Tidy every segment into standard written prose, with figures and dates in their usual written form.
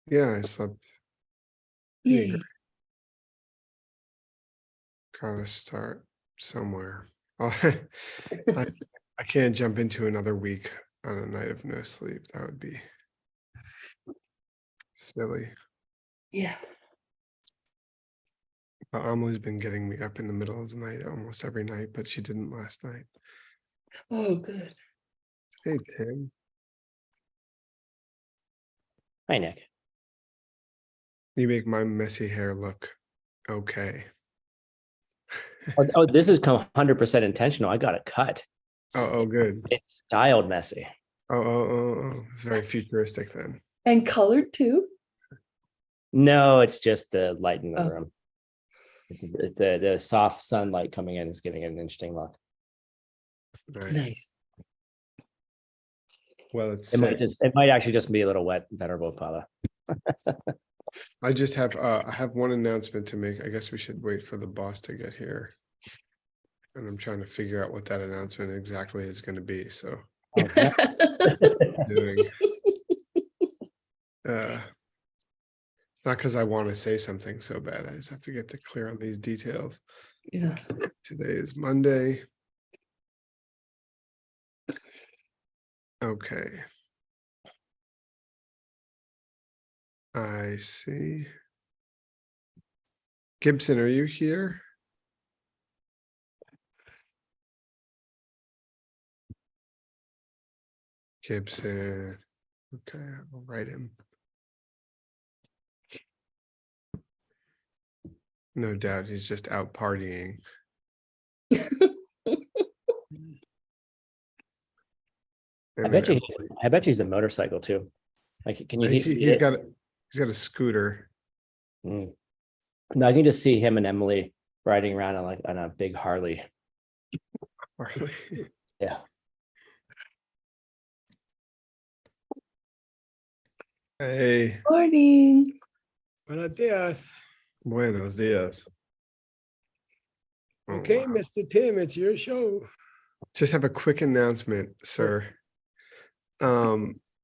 Yeah, I slept pretty great. Yay. Gotta start somewhere. I I can't jump into another week on a night of no sleep. That would be silly. Yeah. But Amelie's been getting me up in the middle of the night almost every night, but she didn't last night. Oh, good. Hey, Tim. Hi, Nick. You make my messy hair look okay. Oh, this is 100% intentional. I got it cut. Oh, good. It's styled messy. Oh. It's very futuristic then. And colored too? No, it's just the light in the Oh. room. It's the soft sunlight coming in is giving it an interesting look. Nice. Well, it's It might actually just be a little wet, venerable father. I just have I have one announcement to make. I guess we should wait for the boss to get here. And I'm trying to figure out what that announcement exactly is going to be. So doing it's not because I want to say something so bad. I just have to get clear on these details. Yes. Today is Monday. Okay. I see. Gibson, are you here? Gibson. Okay, I'll write him. No doubt he's just out partying. I bet you he's a motorcycle too. Like, can you see he's it? got a scooter. No, I can just see him and Emily riding around on a big Harley. Harley. Yeah. Hey. Morning. Buenos dias. Buenos dias. Okay, wow. Mr. Tim, it's your show. Just have a quick announcement, sir.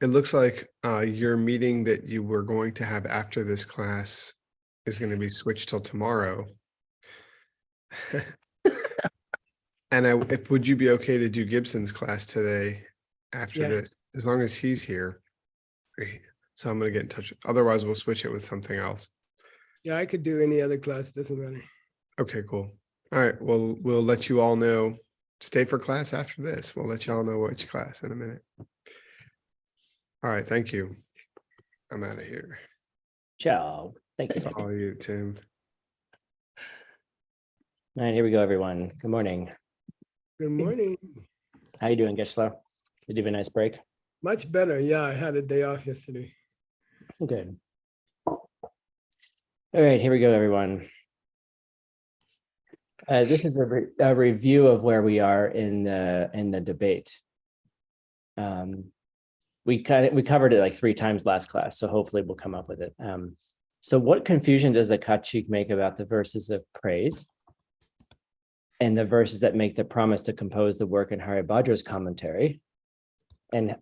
It looks like your meeting that you were going to have after this class is going to be switched till tomorrow. And would you be okay to do Gibson's class today after this, as long as he's here? Great. So I'm going to get in touch. Otherwise, we'll switch it with something else. Yeah, I could do any other class, doesn't matter. Okay, cool. All right. Well, we'll let you all know. Stay for class after this. We'll let you all know which class in a minute. All right. Thank you. I'm out of here. Ciao. Thank you. All you, Tim. All right, here we go, everyone. Good morning. Good morning. How you doing, Gisela? Did you have a nice break? Much better. Yeah, I had a day off yesterday. Good. All right, here we go, everyone. This is a review of where we are in the debate. We covered it like 3 times last class, so hopefully we'll come up with it. So what confusion does the Kachik make about the verses of praise and the verses that make the promise to compose the work in Haribhadra's commentary? And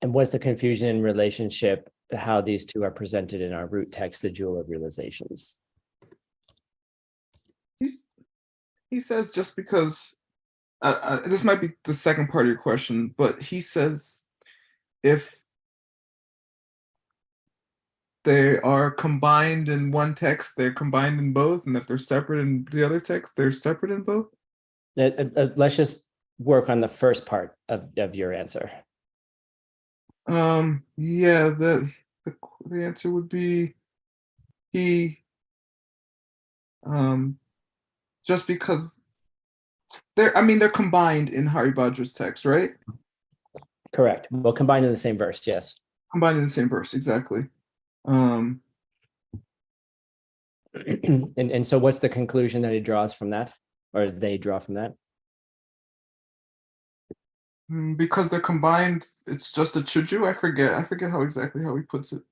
what's the confusion in relationship to how these two are presented in our root text, the Jewel of Realizations? He says just because, this might be the second part of your question, but he says if they are combined in one text, they're combined in both, and if they're separate in the other text, they're separate in both? Let's just work on the first part of your answer. Yeah, the answer would be just because they're combined in Haribhadra's text, right? Correct. Well, combined in the same verse, yes. Combined in the same verse, exactly. And so what's the conclusion that he draws from that, or they draw from that? Because they're combined, it's just a chuju. I forget how he puts it.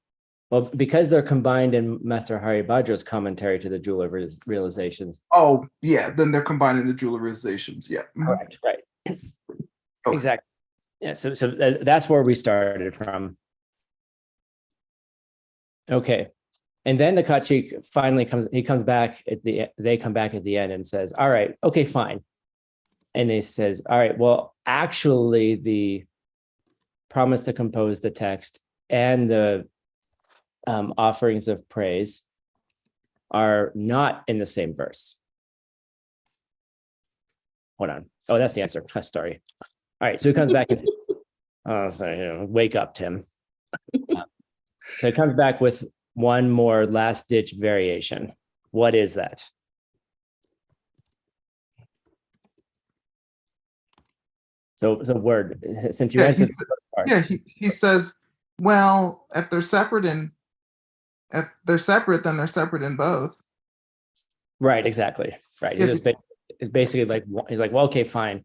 Well, because they're combined in Master Haribhadra's commentary to the Jewel of Realizations. Oh, yeah, then they're combined in the Jewel of Realizations, yeah. Correct, right. Okay. Exactly. Yeah, so that's where we started from. Okay. And then the Kachik finally comes back they come back at the end and says, all right, okay, fine. And he says, all right, well, actually the promise to compose the text and the offerings of praise are not in the same verse. Hold on. Oh, that's the answer. Sorry. All right. So he comes back and sorry, wake up, Tim. So it comes back with one more last ditch variation. What is that? So word, since you Yeah, answered he the first part. Yeah, he says, well, if they're separate, then they're separate in both. Right, exactly. Right. Yeah, It's basically like, he's like, well, okay, fine.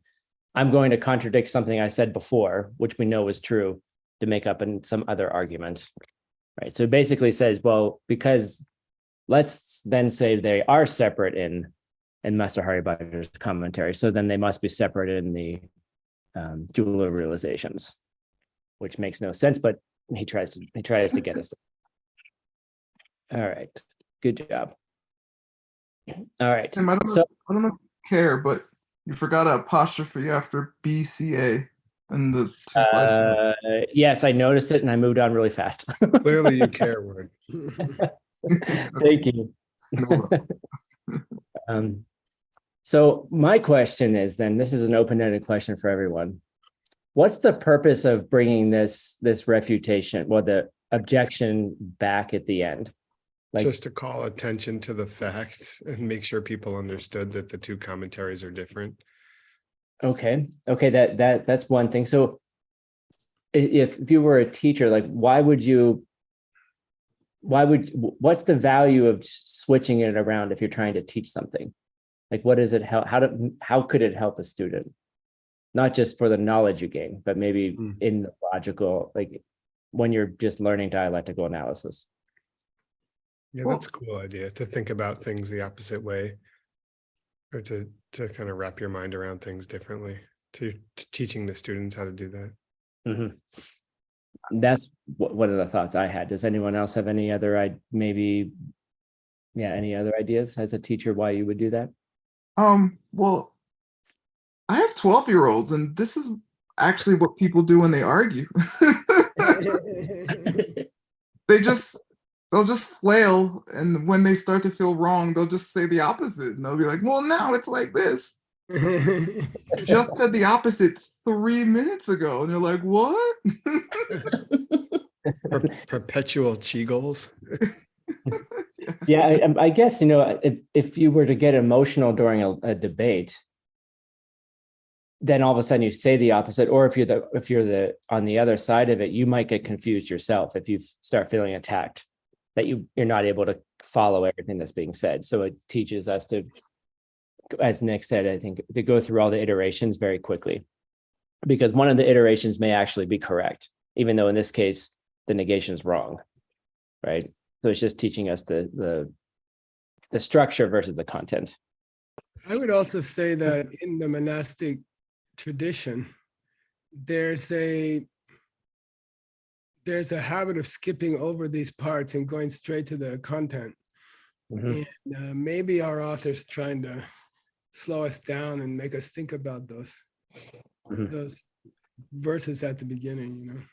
I'm going to contradict something I said before, which we know is true, to make up in some other argument. Right. So it basically says, well, because let's then say they are separate in Master Haribhaj's commentary. So then they must be separate in the jeweler realizations, which makes no sense, but he tries to get us there. All right. Good job. All right. Tim, I don't know if you care, but you forgot an apostrophe after BCA in the Yes, I noticed it and I moved on really fast. Clearly you care, Word. Thank you. So my question is then, this is an open-ended question for everyone. What's the purpose of bringing this refutation, well, the objection back at the end? Like, Just to call attention to the fact and make sure people understood that the two commentaries are different. okay, that's one thing. So if you were a teacher, like what's the value of switching it around if you're trying to teach something? Like, what does it help? How could it help a student? Not just for the knowledge you gain, but maybe in the logical, like when you're just learning dialectical analysis. Yeah, that's a cool idea, to think about things the opposite way, or to kind of wrap your mind around things differently, to teaching the students how to do that. Mm-hmm. That's one of the thoughts I had. Does anyone else have any other any other ideas as a teacher why you would do that? Well, I have 12-year-olds, and this is actually what people do when they argue. They'll just flail, and when they start to feel wrong, they'll just say the opposite, and they'll be like, well, now it's like this. You just said the opposite 3 minutes ago, and they're like, what? Perpetual chi goals. Yeah, I guess, if you were to get emotional during a debate, then all of a sudden you say the opposite, or if you're on the other side of it, you might get confused yourself if you start feeling attacked, that you're not able to follow everything that's being said. So it teaches us to, as Nick said, I think, to go through all the iterations very quickly, because one of the iterations may actually be correct, even though in this case the negation is wrong, right? So it's just teaching us the structure versus the content. I would also say that in the monastic tradition, there's a habit of skipping over these parts and going straight to the content. Mhm. And maybe our author's trying to slow us down and make us think about those verses at the beginning,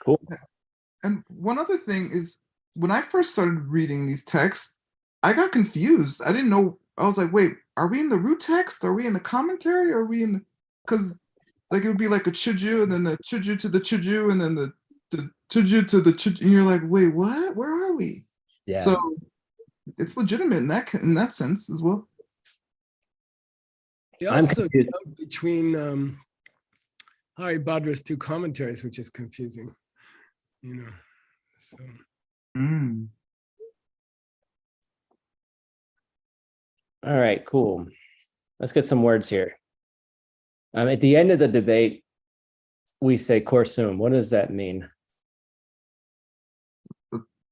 Cool. And one other thing is, when I first started reading these texts, I got confused. I didn't know. I was like, wait, are we in the root text? Are we in the commentary? Are we in the, because like it would be like a chuju, and then the chuju to the chuju, and then the chuju to the chuju, and you're like, wait, what? Where are we? Yeah. So it's legitimate in that sense as well. They I'm also confused. jump between Haribhadra's two commentaries, which is confusing, So All right, cool. Let's get some words here. At the end of the debate, we say korsum. What does that mean?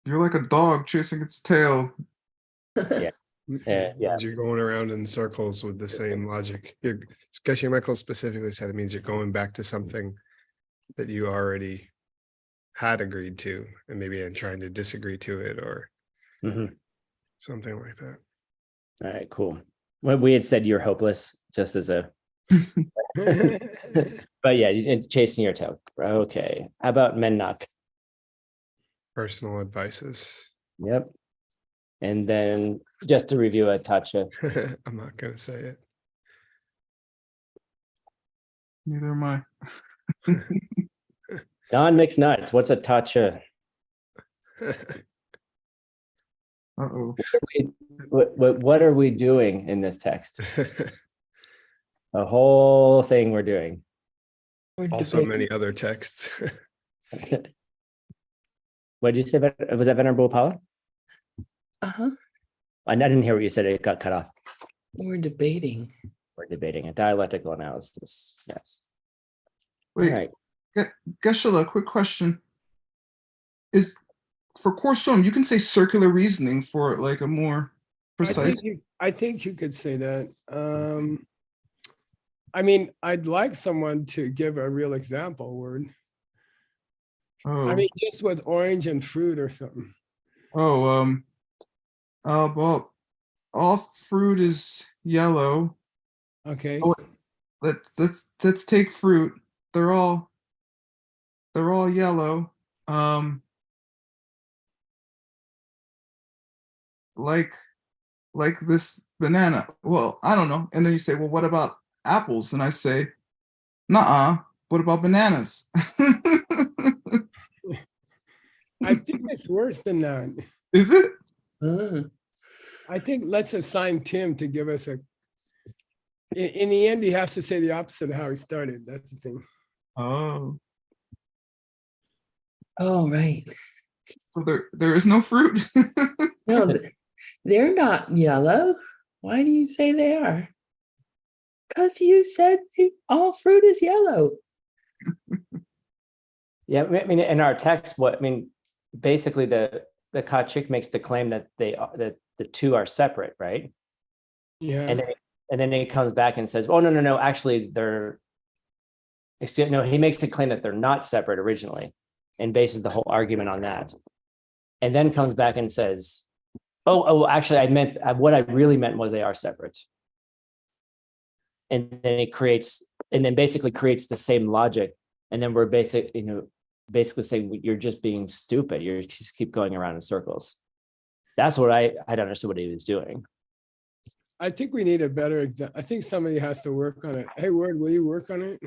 You're like a dog chasing its tail. Yeah. Yeah. You're going around in circles with the same logic. Geshe Michael specifically said it means you're going back to something that you already had agreed to, and maybe in trying to disagree to it or Mhm. something like that. All right, cool. Well, we had said you're hopeless, just as a, but yeah, chasing your tail. Okay. How about Mennak? Personal advices. Yep. And then just to review a touch of, I'm not gonna say it. Neither am I. non-mixed nuts. What's a touch of? Uh-oh. What are we doing in this text? The whole thing we're doing. We're Also debating. many other texts. What did you say? Was that Venerable Paula? Uh-huh. I didn't hear what you said. It got cut off. We're debating. We're debating a dialectical analysis. Yes. Wait, All right. Geshe-la, quick question. Is for Corsum, you can say circular reasoning for like a more precise. I think you could say that. I mean, I'd like someone to give a real example word. Oh, I mean, just with orange and fruit or something. oh, well, all fruit is yellow. Okay. Oh, let's take fruit. They're all yellow. Like this banana. Well, I don't know. And then you say, well, what about apples? And I say, nuh-uh. What about bananas? I think it's worse than that. Is it? Mm. I think let's assign Tim to give us a. In the end, he has to say the opposite of how he started. That's the thing. Oh, Oh, right. so there is no fruit. No, they're not yellow. Why do you say they are? Because you said all fruit is yellow. Yeah, I mean, in our text, basically the Kachik makes the claim that that the two are separate, right? Yeah. And then he comes back and says, "Oh no, actually they're." No, he makes the claim that they're not separate originally, and bases the whole argument on that, and then comes back and says, "Oh, actually, I meant what I really meant was they are separate." And then basically creates the same logic, and then we're basically saying you're just being stupid. You just keep going around in circles. That's what I don't understand what he was doing. I think we need a better example. I think somebody has to work on it. Hey, Word, will you work on it?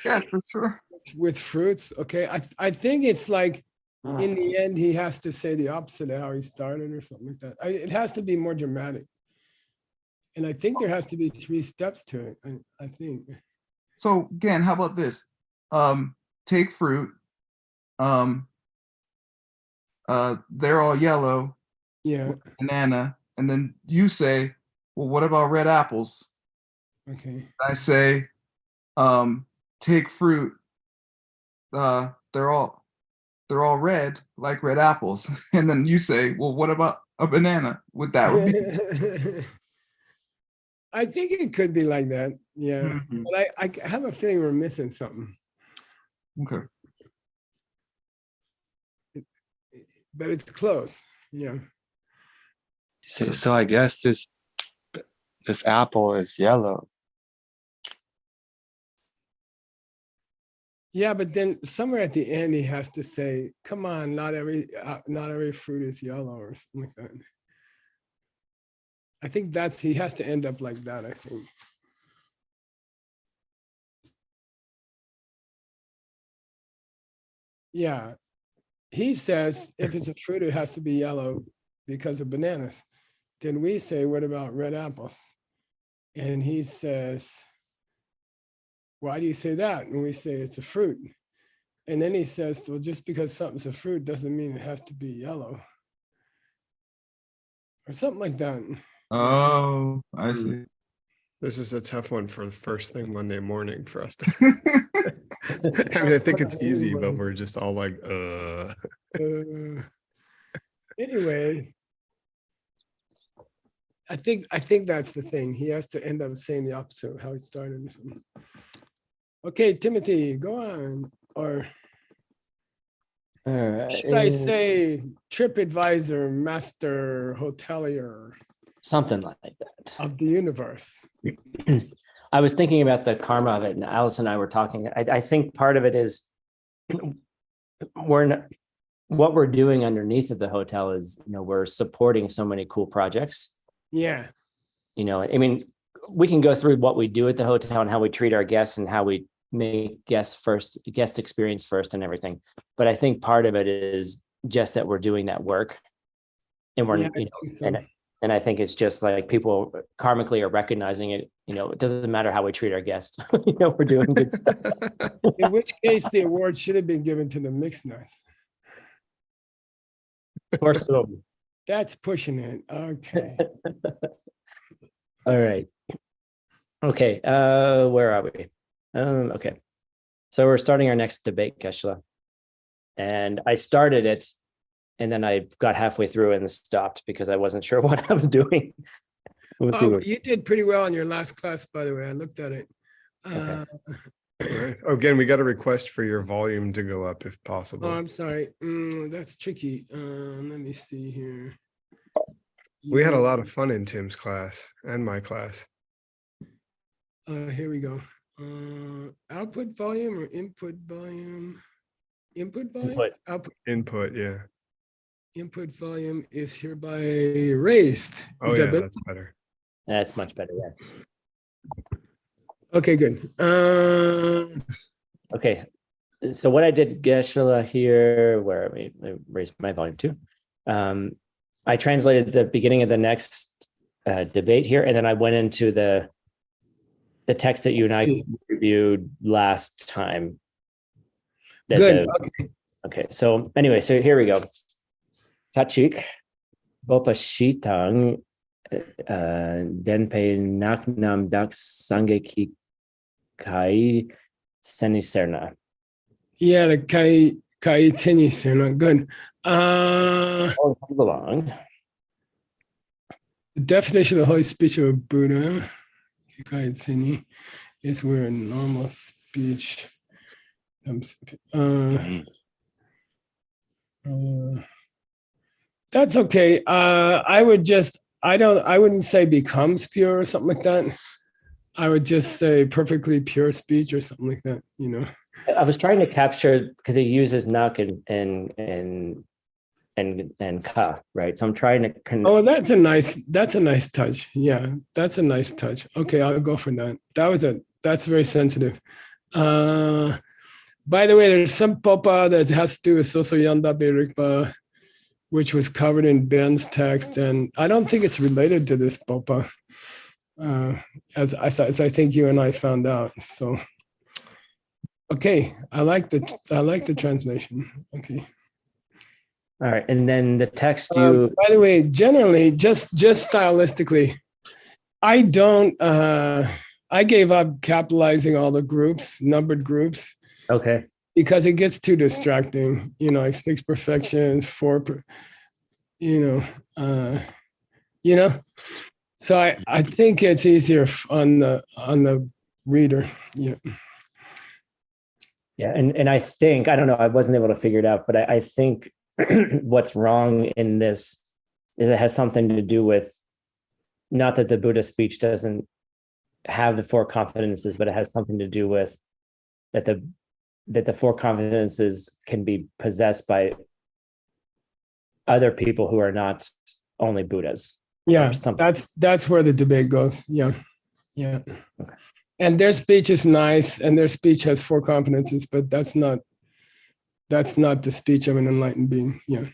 Yeah, for sure. With fruits, okay. I think it's like in the end he has to say the opposite of how he started or something like that. It has to be more dramatic. And I think there has to be 3 steps to it. I think. So again, how about this? Take fruit. They're all yellow. Yeah. Banana, and then you say, well, what about red apples? Okay. I say, take fruit. They're all red, like red apples. And then you say, well, what about a banana? Would that would be I think it could be like that. Yeah. Mhm. But I have a feeling we're missing something. Okay. But it's close. Yeah. So I guess this apple is yellow. Yeah, but then somewhere at the end he has to say, "Come on, not every fruit is yellow," or something like that. I think he has to end up like that. I think. Yeah, he says if it's a fruit, it has to be yellow because of bananas. Then we say, "What about red apples?" And he says, "Why do you say that?" And we say it's a fruit. And then he says, well, just because something's a fruit doesn't mean it has to be yellow. Or something like that. Oh, I see. This is a tough one for the first thing Monday morning for us to. I mean, I think it's easy, but we're just all like, Anyway, I think that's the thing. He has to end up saying the opposite of how he started. Okay, Timothy, go on. Or All right. Should I say TripAdvisor master hotelier Something like that. of the universe? I was thinking about the karma of it, and Alice and I were talking. I think part of it is what we're doing underneath of the hotel is, we're supporting so many cool projects. Yeah. I mean, we can go through what we do at the hotel and how we treat our guests and how we make guest experience first and everything. But I think part of it is just that we're doing that work, and we're, Yeah, I think so. and I think it's just like people karmically are recognizing it. It doesn't matter how we treat our guests. We're doing good stuff. In which case, the award should have been given to the mixed nuts. Of course. That's pushing it. Okay. All right. Okay. Where are we? Okay. So we're starting our next debate, Keshla. And I started it, and then I got halfway through and stopped because I wasn't sure what I was doing. We'll see what- You did pretty well in your last class, by the way. I looked at it. Okay. All right. Oh, again, we got a request for your volume to go up if Oh, possible. I'm sorry. That's tricky. Let me see here. We had a lot of fun in Tim's class and my class. Here we go. Output volume or input volume? Input volume? Input. Output. Input, yeah. Input volume is hereby raised. Oh, Is yeah, that better? that's better. That's much better. Yes. Okay, good. Okay. So what I did, Geshe-la, here, where I raised my volume too. I translated the beginning of the next debate here, and then I went into the text that you and I reviewed last time. Good. Okay. So anyway, so here we go. Kachik, Bopa Shitang, Denpe Naknam Dak Sangeki Kai Seniserna. Yeah, the Kai tennis, good. All along. The definition of the Holy Speech of a Buddha, Kai Teni, is where a normal speech. That's okay. I wouldn't say becomes pure or something like that. I would just say perfectly pure speech or something like that, I was trying to capture because it uses nak and ka, right? So I'm trying to Oh, that's a nice touch. Yeah, that's a nice touch. Okay, I'll go for that. That's very sensitive. By the way, there's some popa that has to do with Soso Yanda Berikpa, which was covered in Ben's text, and I don't think it's related to this popa, as I think you and I found out. So, okay, I like the translation. Okay. All right, and then the text you. By the way, generally, just stylistically, I don't. I gave up capitalizing all the groups, numbered groups. Okay. Because it gets too distracting, like 6 perfections, 4, So I think it's easier on the reader. Yeah. Yeah, and I think I don't know. I wasn't able to figure it out, but I think what's wrong in this is it has something to do with not that the Buddha speech doesn't have the 4 confidences, but it has something to do with that the 4 confidences can be possessed by other people who are not only Buddhas. Yeah, that's where the debate goes. Yeah. Okay. And their speech is nice, and their speech has 4 confidences, but that's not the speech of an enlightened being. Yeah.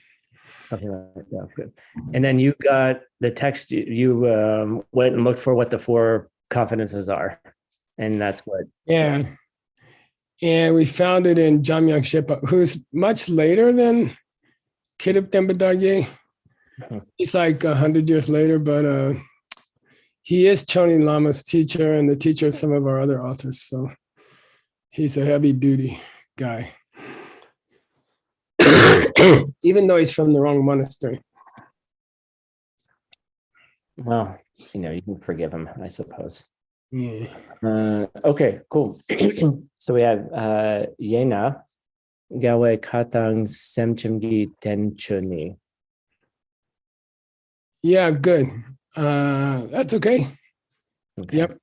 Something like that. Good. And then you got the text. You went and looked for what the 4 confidences are, and that's what. Yeah. And we found it in Jamyang Shepa, who's much later than Kirip Tempa. He's like 100 years later, but he is Choni Lama's teacher and the teacher of some of our other authors. So he's a heavy duty guy, even though he's from the wrong monastery. Well, you can forgive him, I suppose. Yeah. Okay, cool. So we have Yena, gawe katang semchimgi tenchuni. Yeah, good. That's okay. Okay. Yep.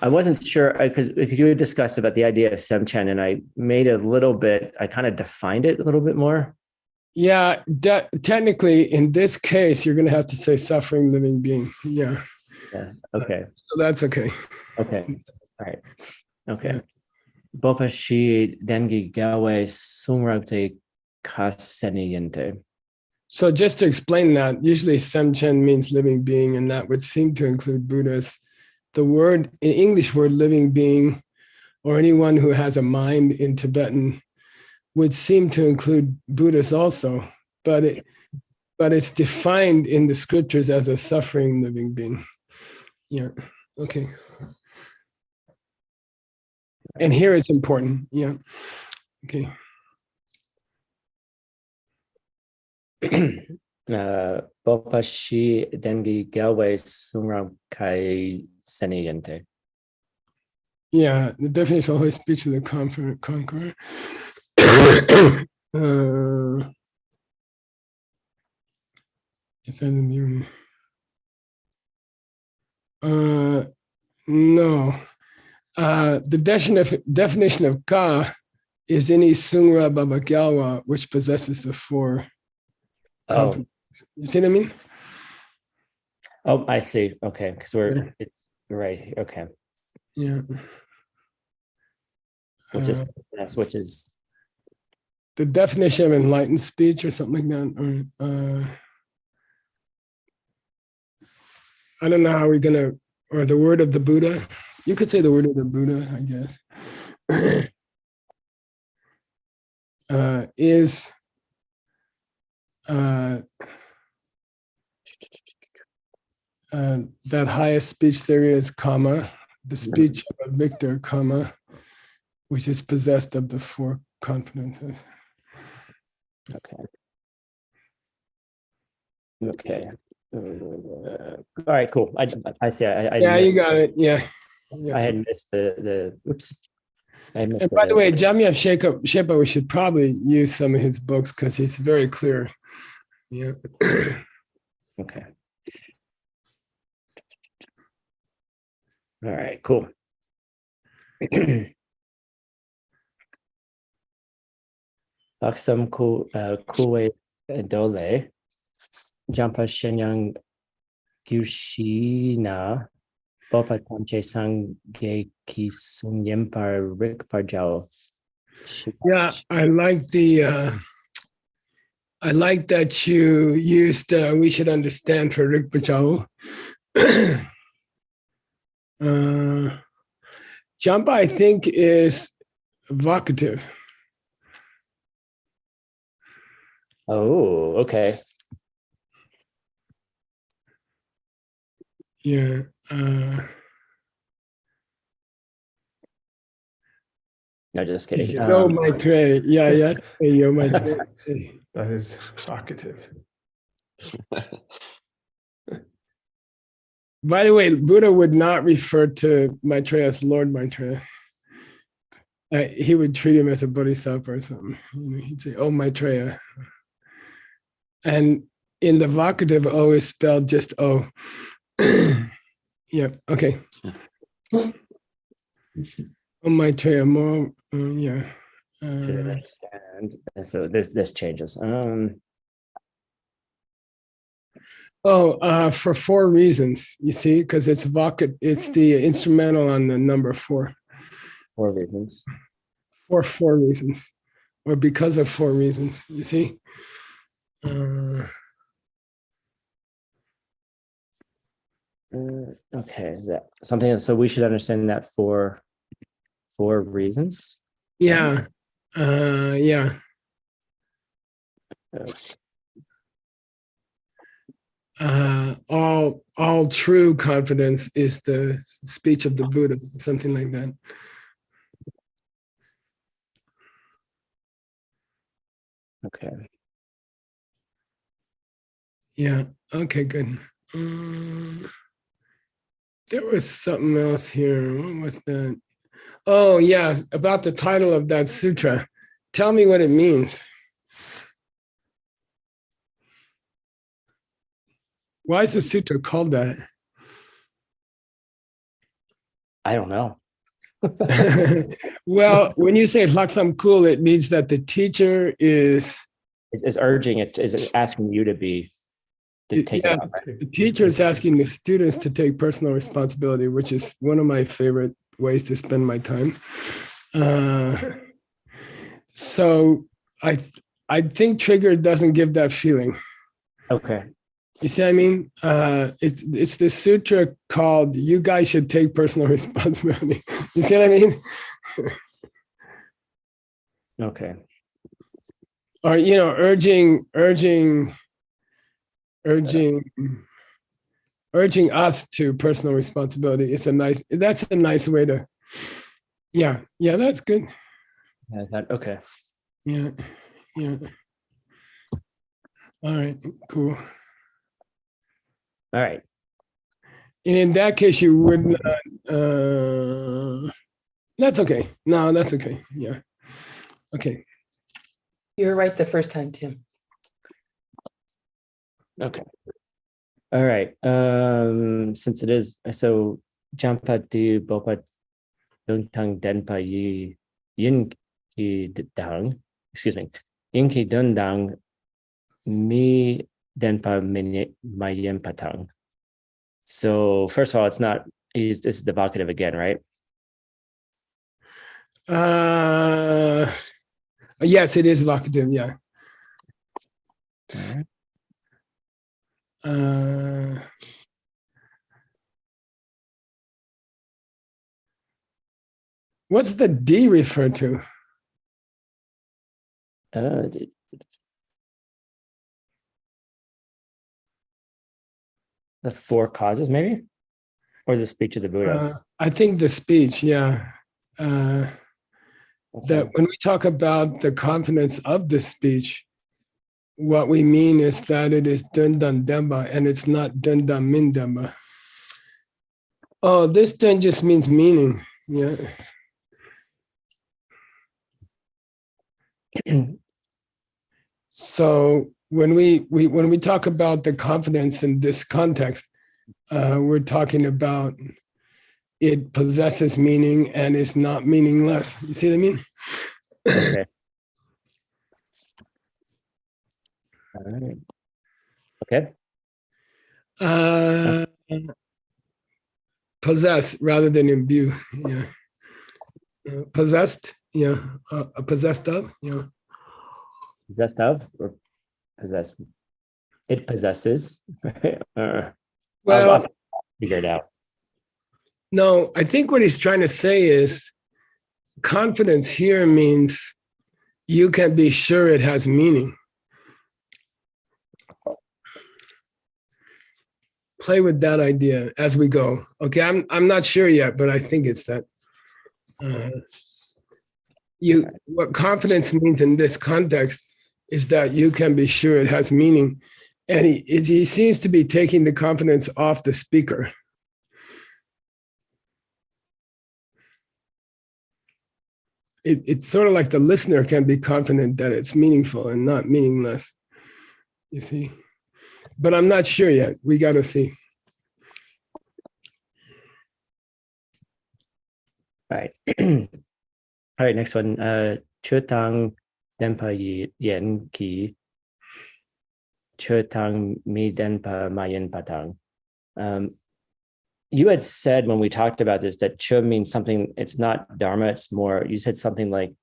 I wasn't sure because you had discussed about the idea of semchen, and I made a little bit. I kind of defined it a little bit more. Yeah, technically, in this case, you're going to have to say suffering living being. Yeah. Yeah. Okay. So that's okay. Okay. All right. Okay. Yeah. Bopashi dengi gawe sungrate kaseniyente. So just to explain that, usually semchen means living being, and that would seem to include Buddhas. The word, in English word living being, or anyone who has a mind in Tibetan, would seem to include Buddhists also, but it's defined in the scriptures as a suffering living being. Yeah, okay. And here it's important, yeah, okay. Bopashi dengi gawe sungrate seniyente. Yeah, the definition of Holy Speech of the Conqueror. Is that in the no. The definition of ka is any sungra baba gyalwa, which possesses the four. Oh, You see what I mean? oh, I see. Okay, because it's right. Okay, Yeah. which is The definition of enlightened speech or something like that. Or I don't know how we're gonna, or the word of the Buddha. You could say the word of the Buddha, I guess. Is that highest speech there is, comma, the speech of a victor, comma, which is possessed of the four confidences. okay. Okay. All right, cool. I see. I Yeah, you missed, got it. Yeah. I had missed the oops. I missed And by the way, Jamia Shepa, we should probably use some of his books because he's very clear. Yeah. okay. All right, cool. Baksam kuwe dole jampa shenyang gyushina bopa tamche sange ki sunyempar rikparjao. Yeah, I like that you used we should understand for Rick Pachao. Jampa, I think, is vocative. Oh, okay. Yeah. No, just kidding. Yo, my tray. Yeah, yeah. Hey, yo, my tray. That is vocative. By the way, Buddha would not refer to Maitreya as Lord Maitreya. He would treat him as a bodhisattva or something. He'd say, "Oh, Maitreya," and in the vocative, O is spelled just O. Yeah. Okay. Oh, Maitreya, more. Yeah. And so this changes. For four reasons, you see, because it's vocative, it's the instrumental on the number four. 4 reasons. For 4 reasons, or because of 4 reasons, you see. Okay, that something. So we should understand that for 4 reasons. Yeah. Yeah. All true confidence is the speech of the Buddha, something like that. Okay. Yeah. Okay, good. There was something else here. What was that? Oh, yeah, about the title of that sutra, tell me what it means. Why is the sutra called that? I don't know. Well, when you say laksam cool, it means that the teacher is It's urging it, is it asking you to take it yeah, on, right? the teacher is asking the students to take personal responsibility, which is one of my favorite ways to spend my time. So I think trigger doesn't give that feeling. Okay. You see what I mean? It's the sutra called "You guys should take personal responsibility." You see what I mean? Okay. Or urging us to personal responsibility. That's a nice way to. Yeah, that's good. Okay. Yeah. All right, cool. All right. And in that case, you would not. That's okay. No, that's okay. Yeah. Okay. You were right the first time, Tim. Okay. All right. Since it is so Jampa di Bopa Duntang Denpa Yi Yin Ki Dang, excuse me, Yin Ki Dundang Mi Denpa Mayen Patang. So first of all, it's not this is the vocative again, right? Yes, it is vocative. Yeah. All right. What's the D refer to? The four causes, maybe, or the speech of the Buddha. I think the speech. Yeah. That when we talk about the confidence of the speech, what we mean is that it is dundan demba and it's not dundan min demba. Oh, this dun just means meaning. Yeah. So when we talk about the confidence in this context, we're talking about it possesses meaning and is not meaningless. You see what I mean? Okay. All right. Okay. Possess rather than imbue. Yeah. Possessed. Yeah. Possessed of. Yeah. Possessed of or possessed? It possesses. Well, I'll figure it out. no, I think what he's trying to say is confidence here means you can be sure it has meaning. Play with that idea as we go. Okay, I'm not sure yet, but I think it's that. What confidence means in this context is that you can be sure it has meaning, and he seems to be taking the confidence off the speaker. It's sort of like the listener can be confident that it's meaningful and not meaningless. You see, but I'm not sure yet. We got to see. All right. All right, next one. Chutang Denpa Yen Ki Chutang Mi Denpa Mayen Patang. You had said when we talked about this that Chu means something, it's not Dharma, it's more, you said something like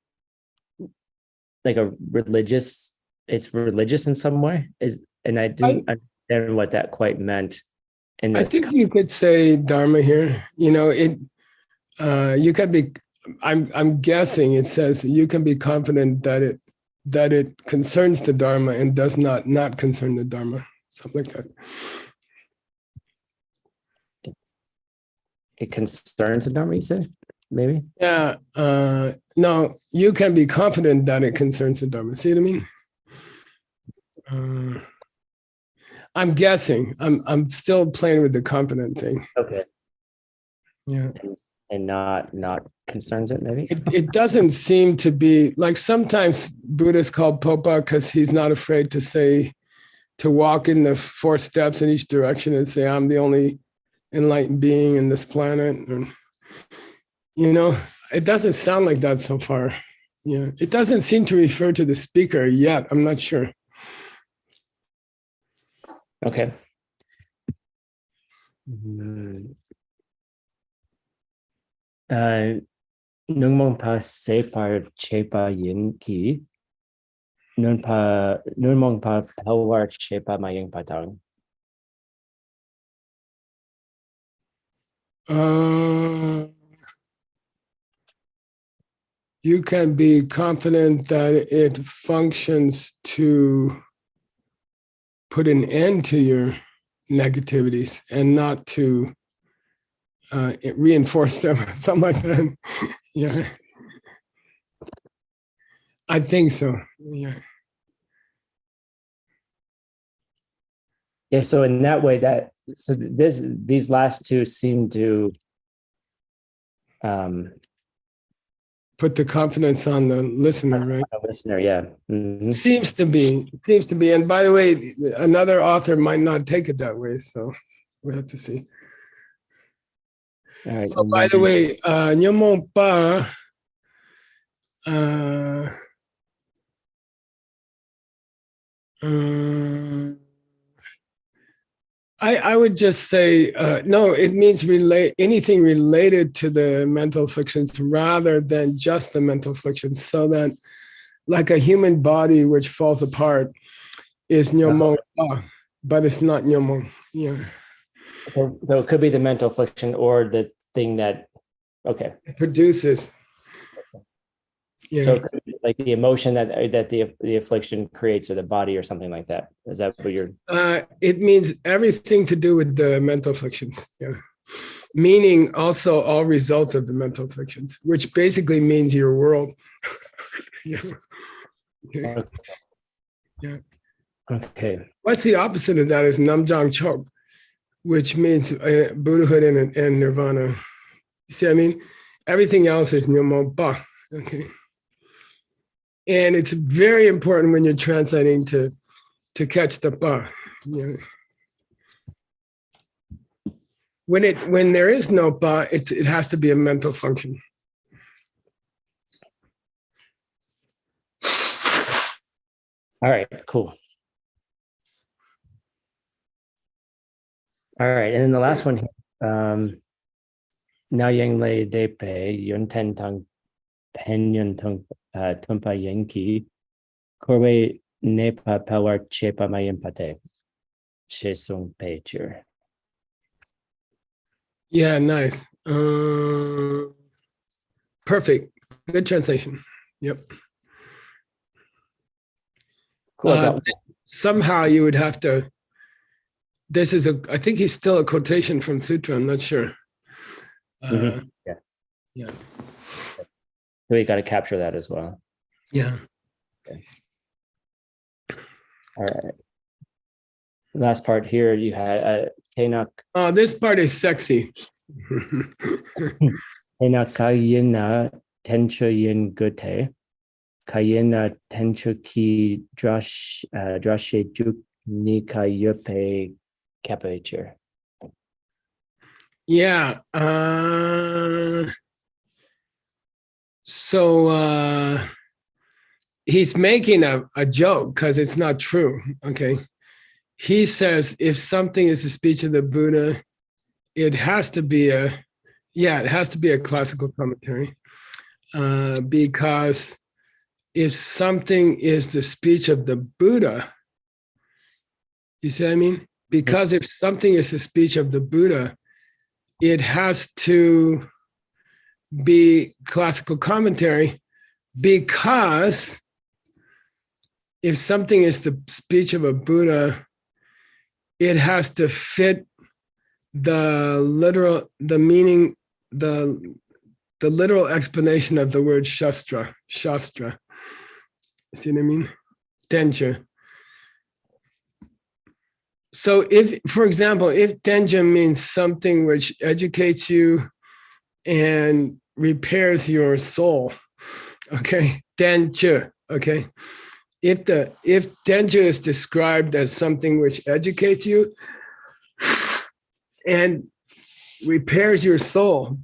a religious, it's religious in some way. And I didn't understand what that quite meant. I think you could say Dharma here. You know, you can be. I'm guessing it says you can be confident that it concerns the Dharma and does not concern the Dharma. Something like that. It concerns the Dharma, you said? Maybe? Yeah. No, you can be confident that it concerns the Dharma. See what I mean? I'm guessing. I'm still playing with the confident thing. Okay. Yeah. and not concerns it maybe. It doesn't seem to be like sometimes Buddha's called Popa because he's not afraid to say, to walk in the 4 steps in each direction and say, I'm the only enlightened being in this planet. And, it doesn't sound like that so far. Yeah, it doesn't seem to refer to the speaker yet. I'm not sure. Okay. Nung mong pa separ chepa yin ki. Nun mong pa power chepa mayang patang. You can be confident that it functions to put an end to your negativities and not to reinforce them, something like that. Yeah, I think so. Yeah. Yeah, so in that way these last two seem to Put the confidence on the listener, right? a listener, yeah. Mhm. Seems to be. And by the way, another author might not take it that way, so we'll have to see. All right. Oh, by the way, Nyamon Pa, I would just say, no, it means anything related to the mental afflictions rather than just the mental afflictions. So that like a human body which falls apart is Nyamon Pa, but it's not Nyamon. Yeah. So it could be the mental affliction or the thing that, okay. It produces. Yeah. So it could be like the emotion that the affliction creates or the body or something like that. Is that what you're? It means everything to do with the mental afflictions. Yeah. Meaning also all results of the mental afflictions, which basically means your world. Yeah. Okay. Okay. Yeah. Okay. What's the opposite of that is Namjang Chok, which means Buddhahood and Nirvana. You see what I mean? Everything else is Nyamo Ba. Okay. And it's very important when you're translating to catch the Ba. Yeah. When there is no Ba, it has to be a mental function. All right, cool. All right, and then the last one here, now yang lei de pe yun ten tang pen yun tung tumpa yenki korwe nepa power chepa mayen pate she sung picture. Yeah, nice. Perfect. Good translation. Yep. Cool. I got Somehow you would have to. I think he's still a quotation from Sutra. I'm not sure. Yeah. Yeah. So we got to capture that as well. Yeah. Okay. All right. Last part here, you had Tenak. Oh, this part is sexy. Tenak kayena tencho yin gute. Kayena tencho ki drashe juk nika yope kapature. Yeah. So he's making a joke because it's not true. Okay. He says if something is the speech of the Buddha, it has to be a classical commentary. Because if something is the speech of the Buddha, you see what I mean? Because if something is the speech of the Buddha, it has to be classical commentary, because if something is the speech of a Buddha, it has to fit the literal explanation of the word shastra. See what I mean? Tenja. So if, for example, if tenja means something which educates you and repairs your soul. Okay, denture. Okay, if denture is described as something which educates you and repairs your soul,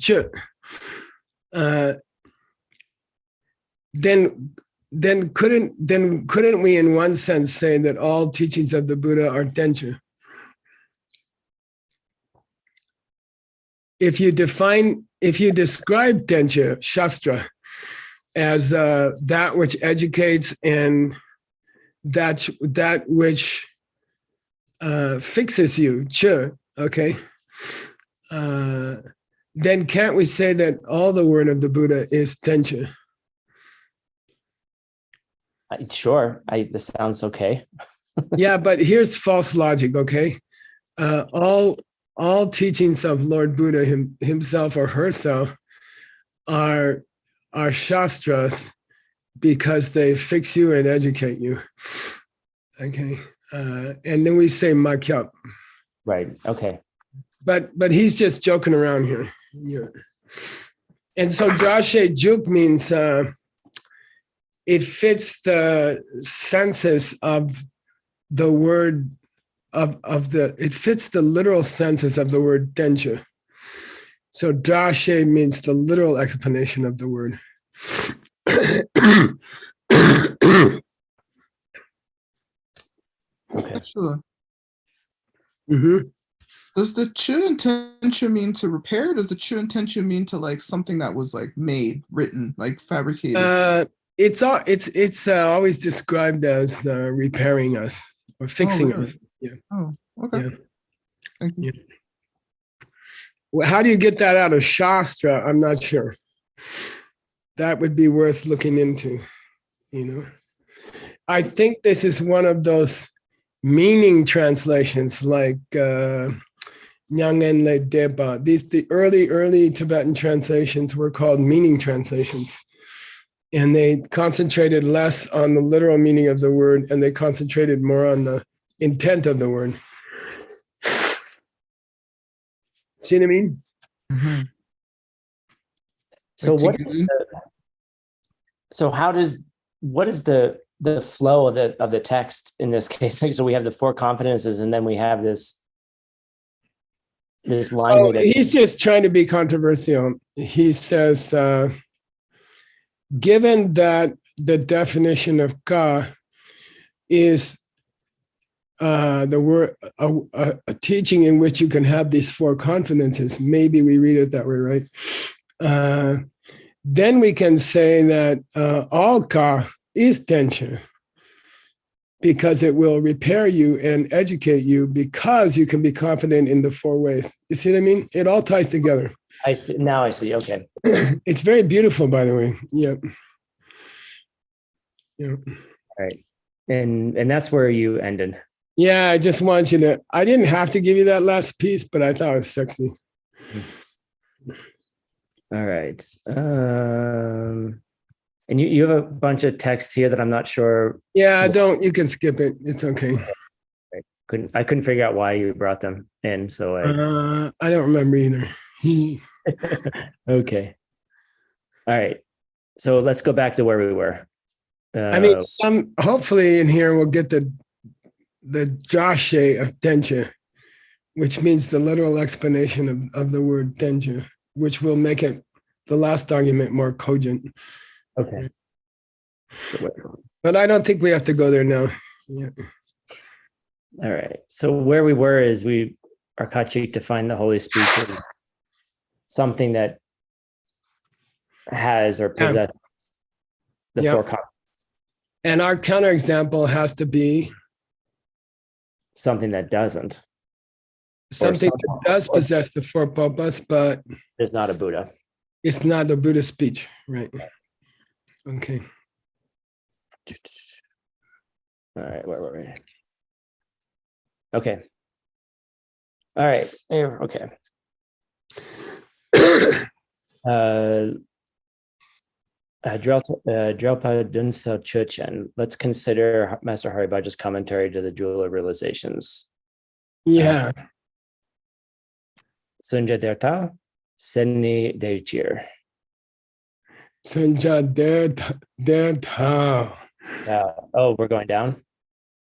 then couldn't we in one sense say that all teachings of the Buddha are denture? If you describe denture, shastra, as that which educates and that which fixes you, okay, then can't we say that all the word of the Buddha is denture? Sure, this sounds okay. Yeah, but here's false logic, okay? All teachings of Lord Buddha himself or herself are shastras because they fix you and educate you. Okay, and then we say makyap. Right. Okay. But he's just joking around here. Yeah. And so Jashe Juk means it fits the senses of the word it fits the literal senses of the word denture. So Jashe means the literal explanation of the word. Okay. Sure. Mm-hmm. Does the chu intention mean to repair? Does the chu intention mean to like something that was like made, written, like fabricated? It's always described as repairing us or fixing really? us. Yeah. Oh, okay. Yeah. Thank you. Yeah. Well, how do you get that out of Shastra? I'm not sure. That would be worth looking into, you know. I think this is one of those meaning translations like Nyangen Le Deba. The early Tibetan translations were called meaning translations. And they concentrated less on the literal meaning of the word and they concentrated more on the intent of the word. See what I mean? Mm-hmm. So Like what is the flow of the text in this case? So we have the four confidences, and then we have this line here that He's just trying to be controversial. He says, given that the definition of ka is the word a teaching in which you can have these four confidences, maybe we read it that way, right? Then we can say that all ka is tension because it will repair you and educate you because you can be confident in the four ways. You see what I mean? It all ties together. I see. Now I see. Okay. It's very beautiful, by the way. Yeah. Yeah. All right. And that's where you ended. Yeah, I just want you to, I didn't have to give you that last piece, but I thought it was sexy. All right. And you have a bunch of text here that I'm not sure. Yeah, you can skip it. It's okay. I couldn't figure out why you brought them in. So I don't remember either. Okay. All right. So let's go back to where we were. I mean, hopefully in here we'll get the Jashe of Denja, which means the literal explanation of the word Denja, which will make it the last argument more cogent. Okay. But I don't think we have to go there now. Yeah. All right. So where we were is we are Kachik to find the holy speech as something that has or possesses the four concepts. And our counterexample has to be something that doesn't. Something that does possess the four papas, but it's not a Buddha. It's not a Buddha speech, right? Okay. All right, where were we? Okay. All right. Okay. Drelpa Dunsel Chuchen. Let's consider Master Haribhaja's commentary to the Jewel of Realizations. Yeah. Sunja Derta. Senni Deichir. Senja Deta. Oh, we're going down.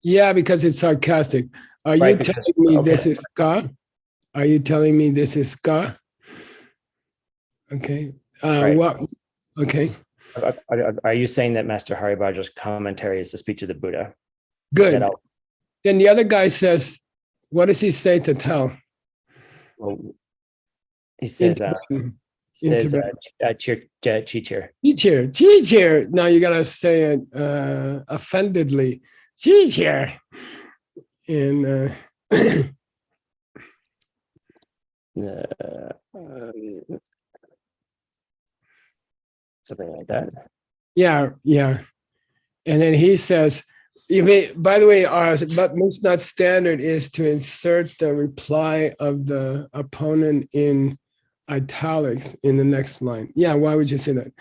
Yeah, because it's sarcastic. Are you Right, telling because- me okay. this is ska? Are you telling me this is ska? Okay. Right. What? Okay. Are you saying that Master Haribhadra's commentary is the speech of the Buddha? Good. That all- Then the other guy says, what does he say to tell? well, he says, Chichir. Cheer. Now you gotta say it offendedly. Cheer. And Something like that. yeah. And then he says, you may, by the way, but most not standard is to insert the reply of the opponent in italics in the next line. Yeah, why would you say that?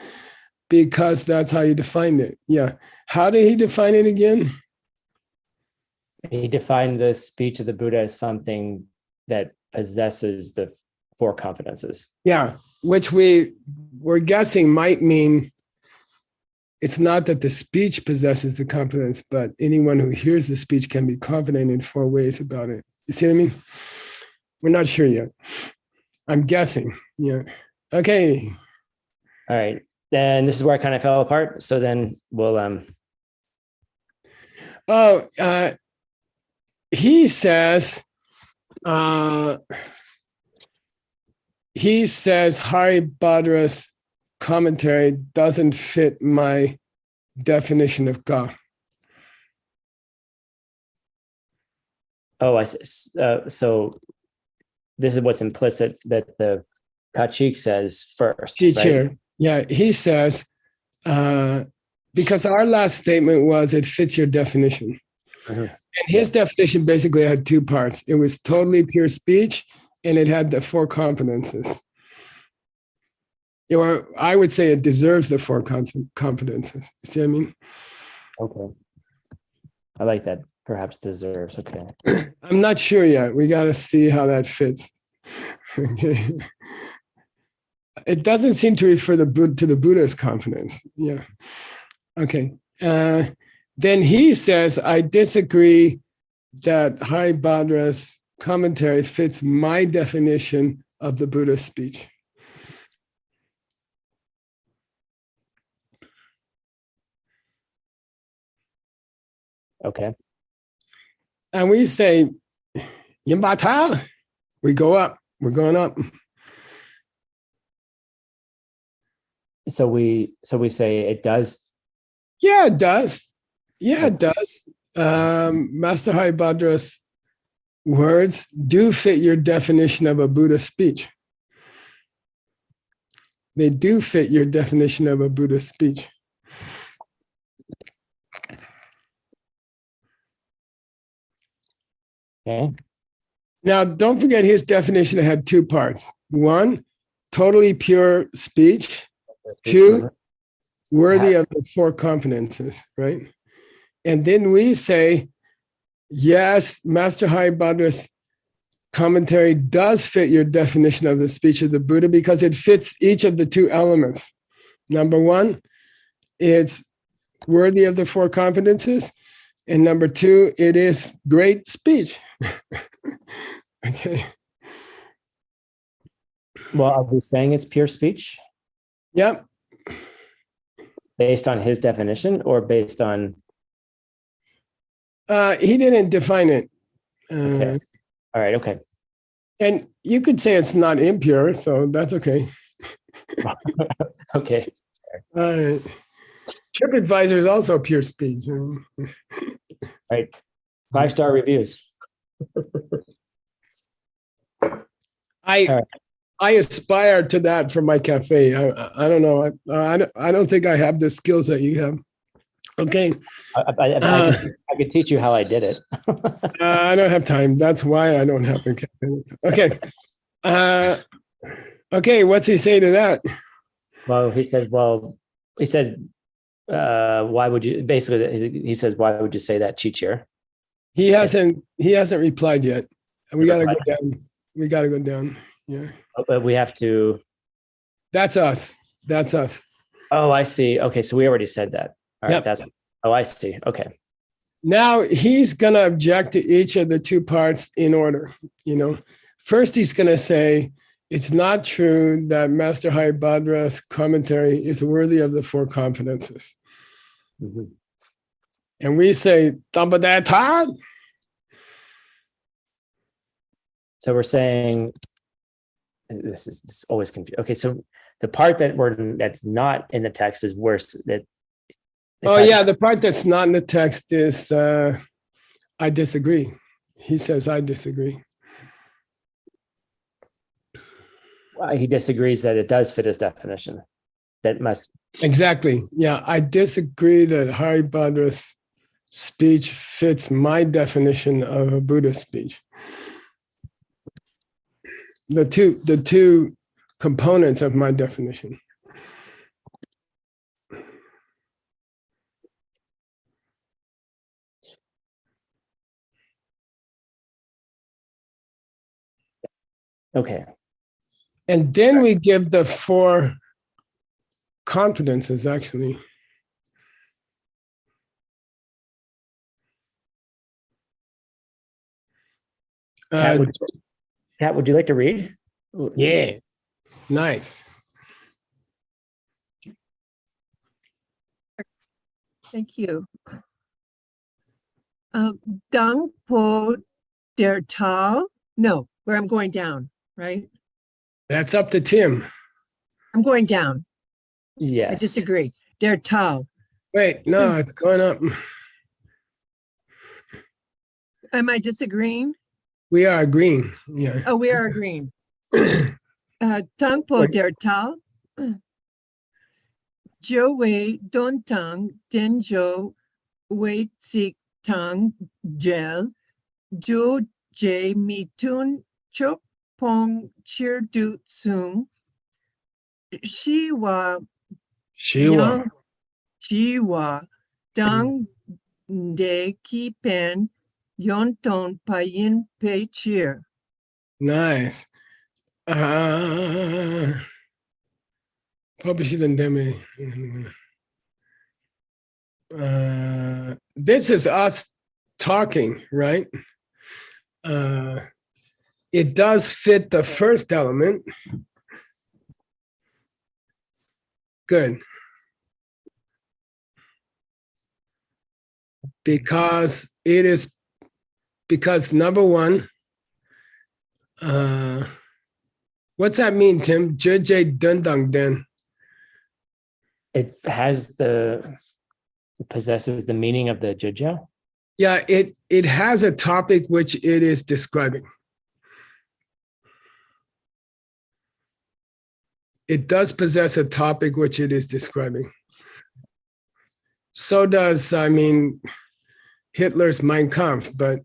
Because that's how you define it. Yeah. How did he define it again? He defined the speech of the Buddha as something that possesses the four confidences. Yeah, which we're guessing might mean it's not that the speech possesses the confidence, but anyone who hears the speech can be confident in four ways about it. You see what I mean? We're not sure yet. I'm guessing. Yeah. Okay. All right. Then this is where I kind of fell apart. So then we'll he says Haribhadra's commentary doesn't fit my definition of God. I see. So this is what's implicit that the Kachik says first. Teacher, right? yeah, he says, because our last statement was it fits your definition. Mhm. And his definition basically had two parts. It was totally pure speech, and it had the four confidences. Or I would say it deserves the four confidences. You see what I mean? Okay. I like that. Perhaps deserves. Okay. I'm not sure yet. We got to see how that fits. Okay. It doesn't seem to refer to the Buddha's confidence. Yeah. Okay. Then he says, I disagree that Haribhadra's commentary fits my definition of the Buddha's speech. Okay. And we say, Yimbata, we go up, we're going up. So we say it does. Yeah, it does. Yeah, it does. Master Haribhadra's words do fit your definition of a Buddha speech. They do fit your definition of a Buddha speech. Okay. Now, don't forget his definition had two parts. One, totally pure speech. Two, worthy of the four confidences, right? And then we say, yes, Master Haribhadra's commentary does fit your definition of the speech of the Buddha because it fits each of the two elements. Number one, it's worthy of the four confidences. And number two, it is great speech. Okay. Well, are we saying it's pure speech Yep. based on his definition or based on? He didn't define it. Okay. All right. Okay. And you could say it's not impure, so that's okay. Okay. TripAdvisor is also pure speech. All right. 5-star reviews. I aspire to that for my cafe. I don't know. I don't think I have the skills that you have. Okay. I could teach you how I did it. I don't have time. That's why I don't have a cafe. Okay. Okay. What's he say to that? Well, he says, why would you, basically, he says, why would you say that, Chichir? He hasn't replied yet. We got to go down. We got to go down. Yeah, But we have to, that's us. That's us. oh, I see. Okay, so we already said that. All right, Yep. that's, oh, I see. Okay. Now he's gonna object to each of the two parts in order. First he's gonna say it's not true that Master Haribhadra's commentary is worthy of the four confidences. Mhm. And we say, Tambadata. So we're saying, this is always confusing. Okay, so the part that's not in the text is worse. Oh yeah, the part that's not in the text is I disagree. He says I disagree. He disagrees that it does fit his definition. That must, Exactly. Yeah, I disagree that Haribhadra's speech fits my definition of a Buddhist speech. The two components of my definition. okay. And then we give the four confidences, actually. Kat, would you like to read? Yeah, nice. Thank you. Dang po der Tal. No, where I'm going down, right? That's up to Tim. I'm going down. Yes. I disagree. Der Tal. Wait, no, it's going up. Am I disagreeing? We are agreeing. Yeah. Oh, we are agreeing. Tang po der Tal. Jo wei don tang den jo wei tsik tang gel. Jo je mi tun chop pong chir du tsung. Shi wa Shiwa. Shi wa dang de ki pen yon ton payin pe cheer. Nice. Publishing demi. This is us talking, right? It does fit the first element. Good. Because number one, what's that mean, Tim? Jeje dundang den. It possesses the meaning of the Jujia. Yeah, it has a topic which it is describing. It does possess a topic which it is describing. So does, Hitler's Mein Kampf, but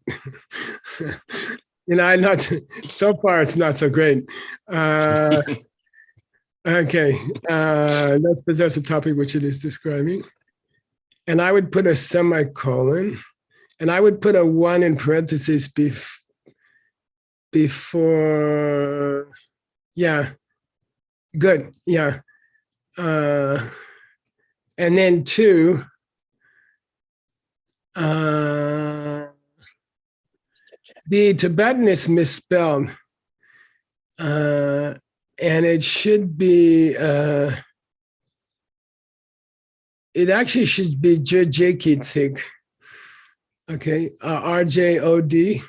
not so far it's not so great. Okay, let's possess a topic which it is describing. And I would put a semicolon, and I would put a 1 in parentheses before, yeah, good, yeah. And then 2, the Tibetan is misspelled, and it should be, it actually should be Jekitsig. Okay, RJOD,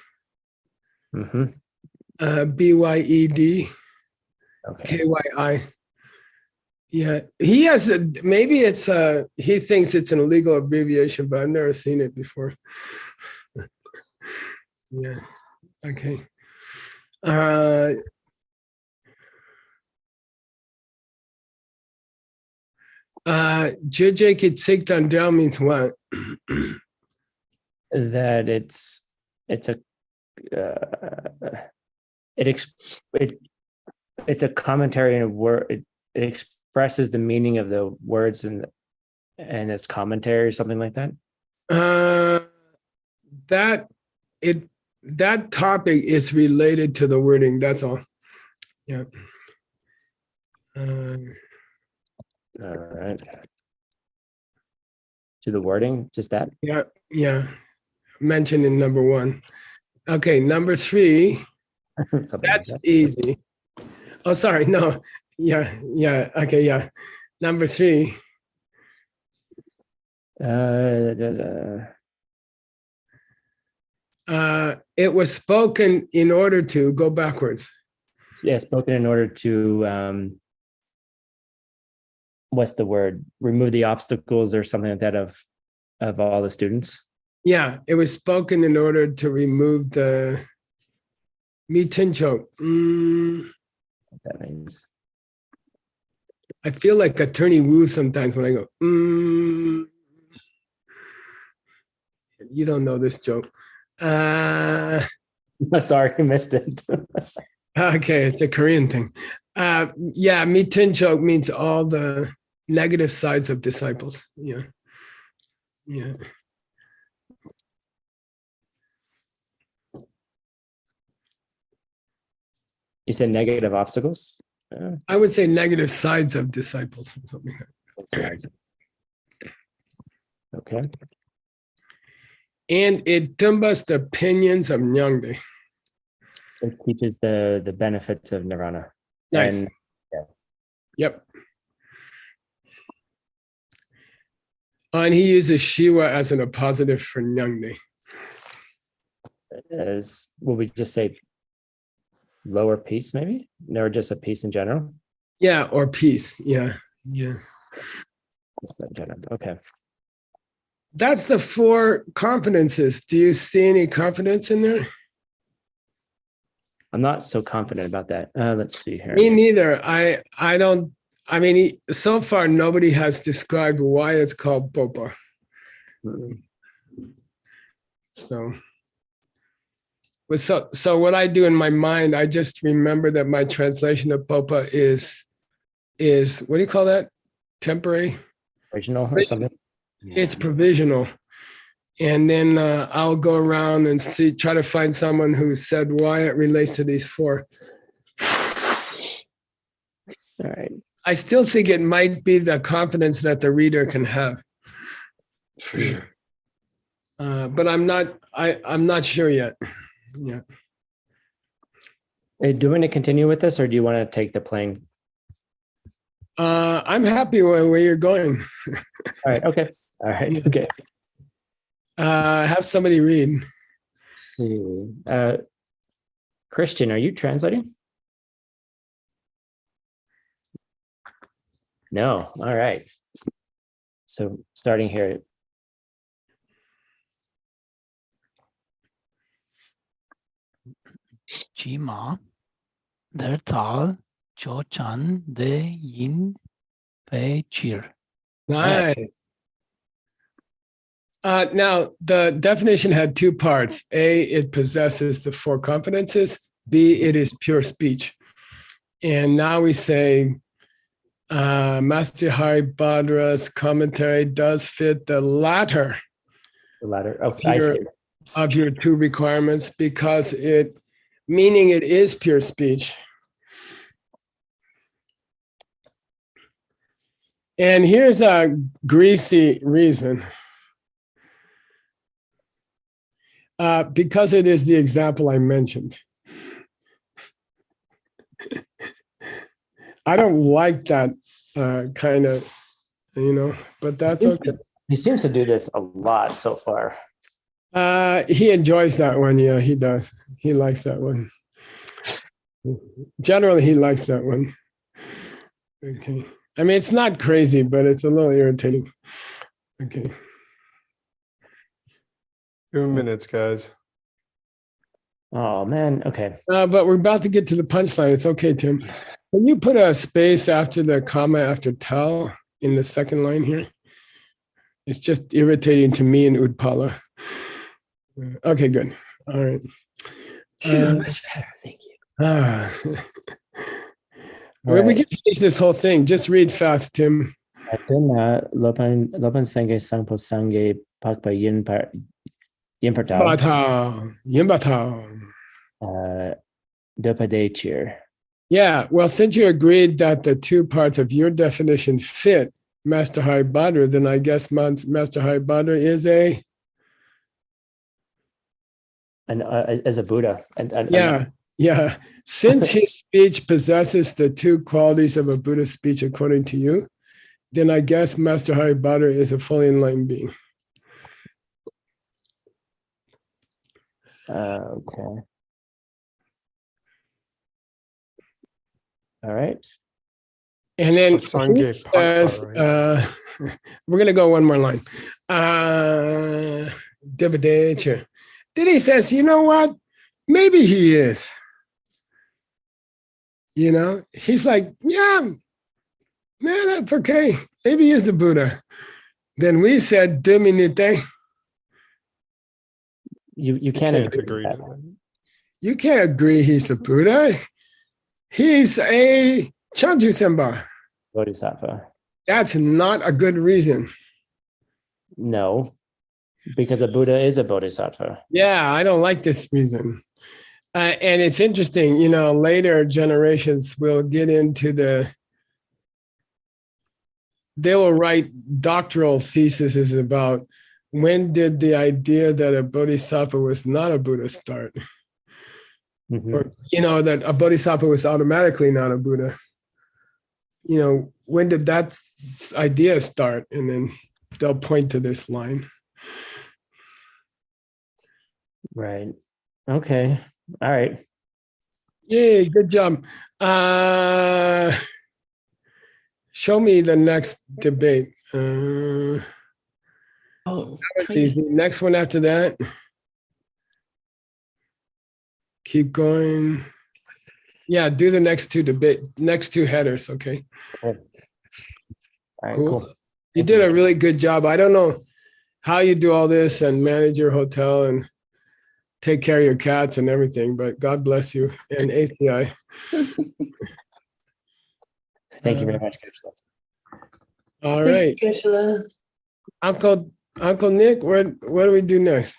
BYED, Okay. KYI. Yeah, he has maybe it's he thinks it's an illegal abbreviation, but I've never seen it before. Yeah, okay. JJ Kitsiktan down means what? That it's a it's a commentary and a word. It expresses the meaning of the words and its commentary or something like that. That topic is related to the wording. That's all. Yeah. All right. To the wording, just that. Yeah. Mentioned in number 1. Okay, number 3. Something like That's that. easy. Oh, sorry. No. Yeah. Okay. Yeah. Number 3. It was spoken in order to go backwards. Yeah, spoken in order to what's the word? Remove the obstacles or something like that of all the students. Yeah, it was spoken in order to remove the mitincho. That means I feel like Attorney Wu sometimes when I go, you don't know this joke. sorry, I missed it. Okay, it's a Korean thing. Yeah, mitincho means all the negative sides of disciples. Yeah. You said negative obstacles? I would say negative sides of disciples or something like that. Okay. And it tumbas the opinions of Nyangde. It teaches the benefits of nirvana. Nice. And Yep. And he uses Shiva as an appositive for Nyangde. as will we just say lower peace, maybe? Or just a peace in general? Yeah, or peace. Yeah. Peace in general. Okay. That's the 4 confidences. Do you see any confidence in there? I'm not so confident about that. Let's see here. Me neither. I don't. I mean, so far nobody has described why it's called Popa. So what I do in my mind, I just remember that my translation of Popa is what do you call that? Temporary? Original or something? It's provisional. And then I'll go around and try to find someone who said why it relates to these 4. All right. I still think it might be the confidence that the reader can have. For sure. But I'm not sure yet. Yeah. Do you want to continue with this or do you want to take the plane? I'm happy where you're going. All right. Okay. All right. Okay. Have somebody read. Let's see. Christian, are you translating? No. All right. So starting here. Chima, der Tal, Cho Chan, De Yin, Pei Chir. Nice. Now, the definition had 2 parts. A, it possesses the 4 confidences. B, it is pure speech. And now we say, Master Hari Badra's commentary does fit the latter. The latter. Oh, I see. Of your 2 requirements because meaning it is pure speech. And here's a greasy reason. Because it is the example I mentioned. I don't like that kind of, but that's okay. He seems to do this a lot so far. He enjoys that one. Yeah, he does. He likes that one. Generally, he likes that one. Okay. I mean, it's not crazy, but it's a little irritating. Okay. 2 minutes, guys. Oh, man. Okay. But we're about to get to the punchline. It's okay, Tim. Can you put a space after the comma after tal in the second line here? It's just irritating to me and Udpala. Okay, good. All right. Much better. Thank you. Well, we can finish this whole thing. Just read fast, Tim. Lopan Sangye Sangpo Sangye Pakpa Yin Partao. Yimbatao. Dopade Cheer. Yeah, well, since you agreed that the two parts of your definition fit Master Hari Badra, then I guess Master Hari Badra is a, And as a Buddha, and yeah. Since his speech possesses the two qualities of a Buddha speech according to you, then I guess Master Hari Badra is a fully enlightened being. okay. All right. And then Sangye he Patwa, says, right? we're going to go one more line. Dividecha. Then he says, you know what? Maybe he is. You know, he's like, yeah, man, that's okay. Maybe he is the Buddha. Then we said, Dominite. You can't Can't agree agree with to that. that. You can't agree he's the Buddha. He's a Chanchu Semba. Bodhisattva. That's not a good reason. No, because a Buddha is a bodhisattva. Yeah, I don't like this reason. And it's interesting, you know, later generations will get into they will write doctoral theses about when did the idea that a bodhisattva was not a Buddha start? Mhm. Or, you know, that a bodhisattva was automatically not a Buddha. You know, when did that idea start? And then they'll point to this line. Right. Okay. All right. Yay, good job. Show me the next debate. Oh, Let's see, the next one after that. Keep going. Yeah, do the next two headers, okay? All right. Cool. Cool. You did a really good job. I don't know how you do all this and manage your hotel and take care of your cats and everything, but God bless you and ACI. Thank you very much, Coach. All right. Geshe-la. Uncle Nick, what do we do next?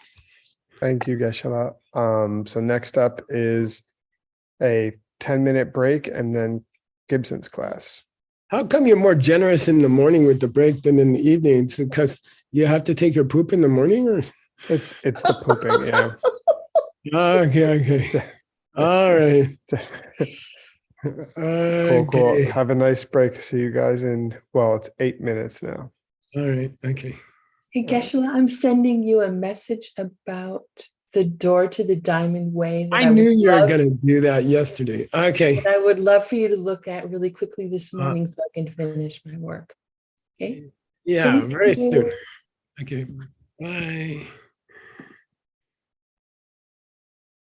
Thank you, Geshe-la. So next up is a 10-minute break and then Gibson's class. How come you're more generous in the morning with the break than in the evening? It's because you have to take your poop in the morning, or? It's the pooping, yeah. Okay. All right. Cool. Okay. Have a nice break. See you guys in, well, it's 8 minutes now. All right. Okay. Hey, Geshe-la, I'm sending you a message about the door to the Diamond Way. That I knew would you were love- going to do that yesterday. Okay. that I would love for you to look at really quickly this morning so I can finish my work. Okay. Yeah, Thank very you. soon. Okay. Bye.